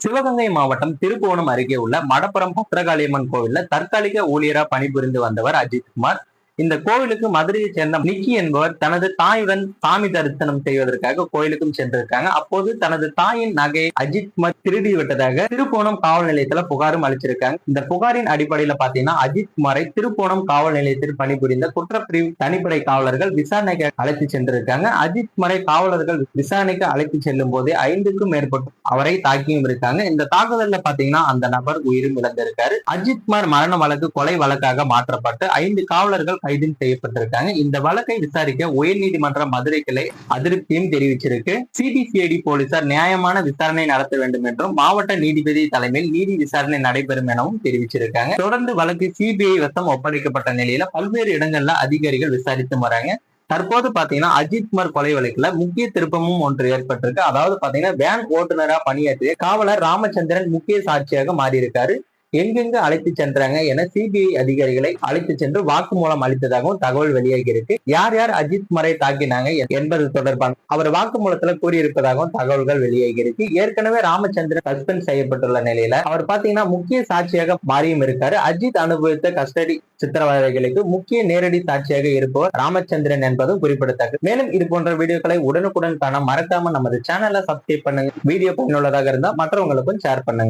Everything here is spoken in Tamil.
சிவகங்கை மாவட்டம் திருப்புவனம் அருகே உள்ள மடப்புறம் பத்திரகாளியம்மன் கோவில்ல தற்காலிக ஊழியரா பணிபுரிந்து வந்தவர் அஜித்குமார். இந்த கோவிலுக்கு மதுரையை சேர்ந்த நிக்கி என்பவர் தனது தாயுடன் சாமி தரிசனம் செய்வதற்காக கோயிலுக்கும் சென்றிருக்காங்க. அப்போது தனது தாயின் நகை அஜித்குமார் திருடி விட்டதாக திருப்புவனம் காவல் நிலையத்துல புகாரும் அளிச்சிருக்காங்க. இந்த புகாரின் அடிப்படையில பாத்தீங்கன்னா அஜித்குமாரை திருப்புவனம் காவல் நிலையத்தில் பணிபுரிந்த குற்றப்பிரிவு தனிப்படை காவலர்கள் விசாரணைக்கு அழைத்து சென்றிருக்காங்க. அஜித்குமாரை காவலர்கள் விசாரணைக்கு அழைத்து செல்லும் போதே 5க்கும் மேற்பட்டு அவரை தாக்கியும் இருக்காங்க. இந்த தாக்குதல்ல பாத்தீங்கன்னா அந்த நபர் உயிரும் இழந்திருக்காரு. அஜித்குமார் மரண வழக்கு கொலை வழக்காக மாற்றப்பட்டு 5 காவலர்கள் கைது செய்யப்பட்டிருக்காங்க. இந்த வழக்கை விசாரிக்க உயர்நீதிமன்ற மதுரை கிளை அதிருப்தியும் தெரிவிச்சிருக்கு. சிபிசிஐடி போலீசார் நியாயமான விசாரணை நடத்த வேண்டும் என்றும் மாவட்ட நீதிபதி தலைமையில் நீதி விசாரணை நடைபெறும் எனவும் தெரிவிச்சிருக்காங்க. தொடர்ந்து வழக்கு சிபிஐ வசம் ஒப்படைக்கப்பட்ட நிலையில பல்வேறு இடங்கள்ல அதிகாரிகள் விசாரித்து வராங்க. தற்போது பாத்தீங்கன்னா அஜித்குமார் கொலை வழக்குல முக்கிய திருப்பமும் ஒன்று ஏற்பட்டிருக்கு. அதாவது பாத்தீங்கன்னா வேன் ஓட்டுநரா பணியாற்றிய காவலர் ராமச்சந்திரன் முக்கிய சாட்சியாக மாறியிருக்காரு. எங்கெங்க அழைத்து சென்றாங்க என சிபிஐ அதிகாரிகளை அழைத்து சென்று வாக்குமூலம் அளித்ததாகவும் தகவல் வெளியாகி இருக்கு. யார் யார் அஜித்குமாரை தாக்கினாங்க என்பது தொடர்பான அவர் வாக்குமூலத்துல கூறியிருப்பதாகவும் தகவல்கள் வெளியாகி இருக்கு. ஏற்கனவே ராமச்சந்திரன் சஸ்பெண்ட் செய்யப்பட்டுள்ள நிலையில அவர் பாத்தீங்கன்னா முக்கிய சாட்சியாக மாறியும் இருக்காரு. அஜித் அனுபவித்த கஸ்டடி சித்திரவதைகளுக்கு முக்கிய நேரடி சாட்சியாக இருப்பவர் ராமச்சந்திரன் என்பதும் குறிப்பிடத்தக்கது. மேலும் இது போன்ற வீடியோக்களை உடனுக்குடன் காண மறக்காம நமது சேனலை சப்ஸ்கிரைப் பண்ணுங்க. வீடியோ பயனுள்ளதாக இருந்தால் மற்றவங்களுக்கும் ஷேர் பண்ணுங்க.